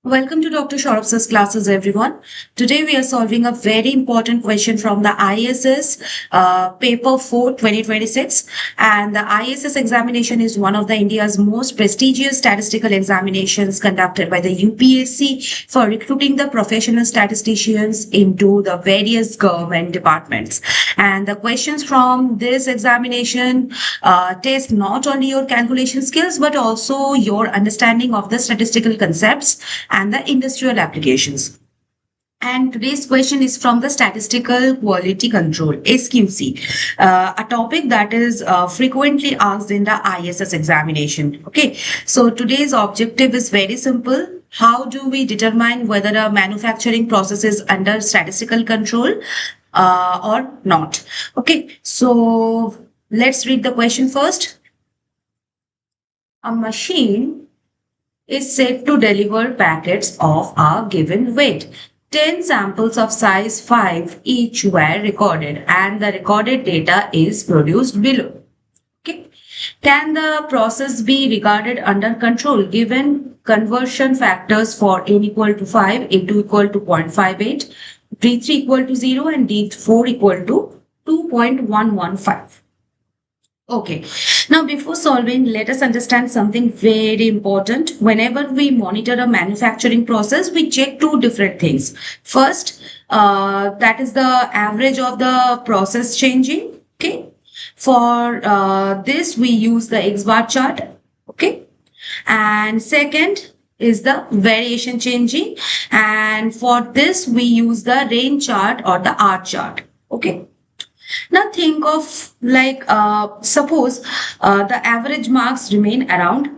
Welcome to Dr. Shaurab's classes, everyone. Today we are solving a very important question from the ISS paper 4 2026. And the ISS examination is one of the India's most prestigious statistical examinations conducted by the UPSC for recruiting the professional statisticians into the various government departments. And the questions from this examination test not only your calculation skills but also your understanding of the statistical concepts and the industrial applications. And today's question is from the Statistical Quality Control, SQC, a topic that is frequently asked in the ISS examination. Okay, so today's objective is very simple. How do we determine whether a manufacturing process is under statistical control or not? Okay, so let's read the question first. A machine is said to deliver packets of a given weight. 10 samples of size 5 each were recorded and the recorded data is produced below. Okay. Can the process be regarded under control given conversion factors for n equal to 5, a2 equal to 0.58, d3 equal to 0 and d4 equal to 2.115? Okay, now before solving, let us understand something very important. Whenever we monitor a manufacturing process, we check two different things. First, that is the average of the process changing. Okay, for this we use the X bar chart. Okay, and second is the variation changing, and for this we use the range chart or the R chart. Okay. Now think of like suppose the average marks remain around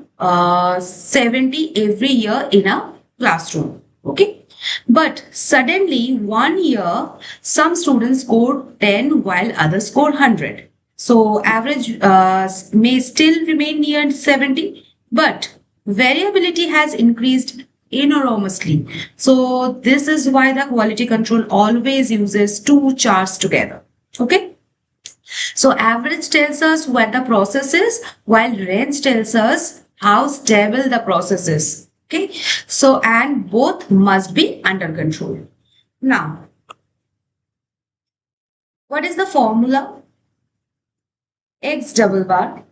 70 every year in a classroom. Okay. But suddenly one year some students score 10 while others score 100. So average may still remain near 70, but variability has increased enormously. So this is why the quality control always uses two charts together. Okay. So average tells us what the process is, while range tells us how stable the process is. Okay. So, and both must be under control. Now, what is the formula? X double bar.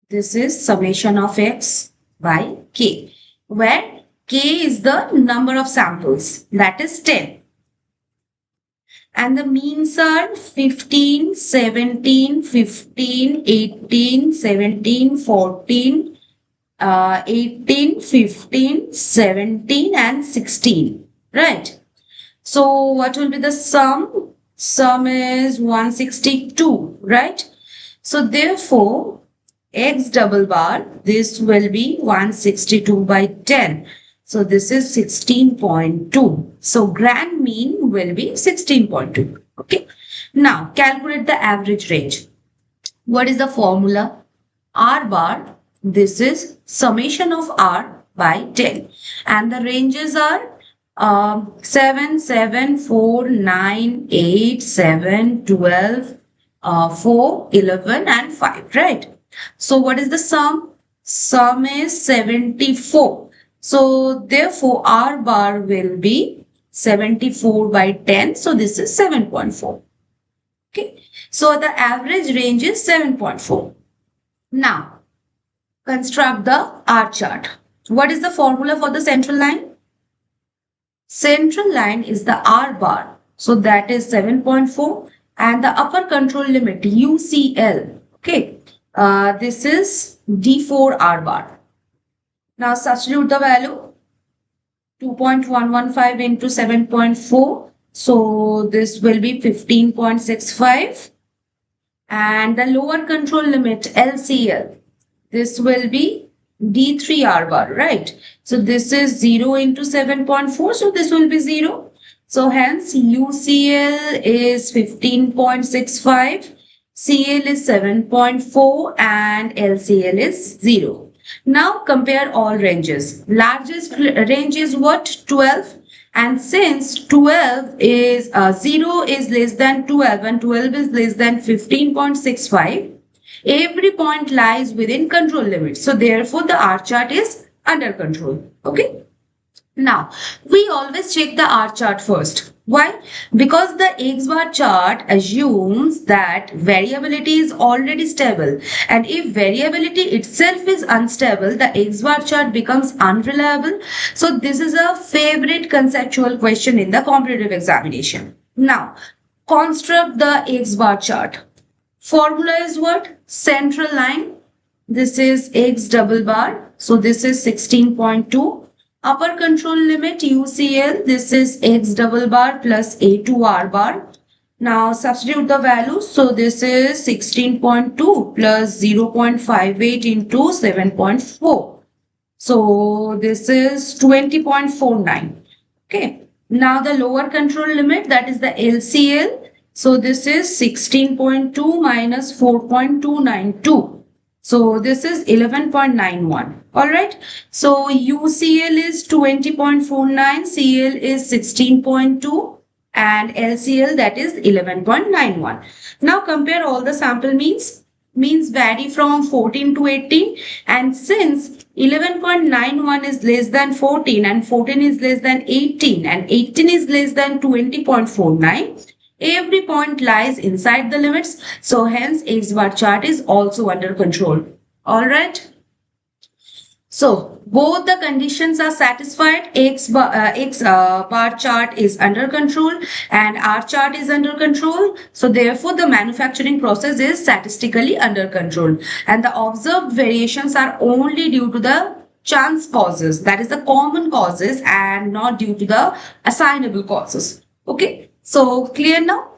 This is summation of X by K, where K is the number of samples, that is 10. And the means are 15, 17, 15, 18, 17, 14, 18, 15, 17 and 16. Right. So what will be the sum? Sum is 162. Right. So therefore, X double bar, this will be 162 by 10. So this is 16.2. So grand mean will be 16.2. Okay. Now calculate the average range. What is the formula? R bar. This is summation of R by 10. And the ranges are 7, 7, 4, 9, 8, 7, 12, 4, 11 and 5. Right. So what is the sum? Sum is 74. So therefore R bar will be 74 by 10. So this is 7.4. Okay. So the average range is 7.4. Now construct the R chart. What is the formula for the central line? Central line is the R bar. So that is 7.4 and the upper control limit UCL. Okay. This is D4 R bar. Now substitute the value 2.115 into 7.4. So this will be 15.65. And the lower control limit LCL. This will be D3 R bar, right? So this is 0 into 7.4. So this will be 0. So hence UCL is 15.65. CL is 7.4 and LCL is 0. Now compare all ranges. Largest range is what? 12. And since 12 is 0 is less than 12 and 12 is less than 15.65, every point lies within control limits. So therefore the R chart is under control. Okay. Now, we always check the R chart first. Why? Because the X bar chart assumes that variability is already stable, and if variability itself is unstable, the X bar chart becomes unreliable. So this is a favorite conceptual question in the competitive examination. Now, construct the X bar chart. Formula is what? Central line. This is X double bar. So this is 16.2. Upper control limit UCL, this is X double bar plus A2R bar. Now substitute the values. So this is 16.2 plus 0.58 into 7.4. So this is 20.49. Okay. Now the lower control limit, that is the LCL. So this is 16.2 minus 4.292. So this is 11.91. Alright. So UCL is 20.49, CL is 16.2 and LCL, that is 11.91. Now compare all the sample means. Means vary from 14 to 18, and since 11.91 is less than 14 and 14 is less than 18 and 18 is less than 20.49, every point lies inside the limits. So hence X bar chart is also under control. All right. So both the conditions are satisfied. X bar chart is under control and R chart is under control. So therefore the manufacturing process is statistically under control, and the observed variations are only due to the chance causes, that is the common causes, and not due to the assignable causes. Okay. So clear now?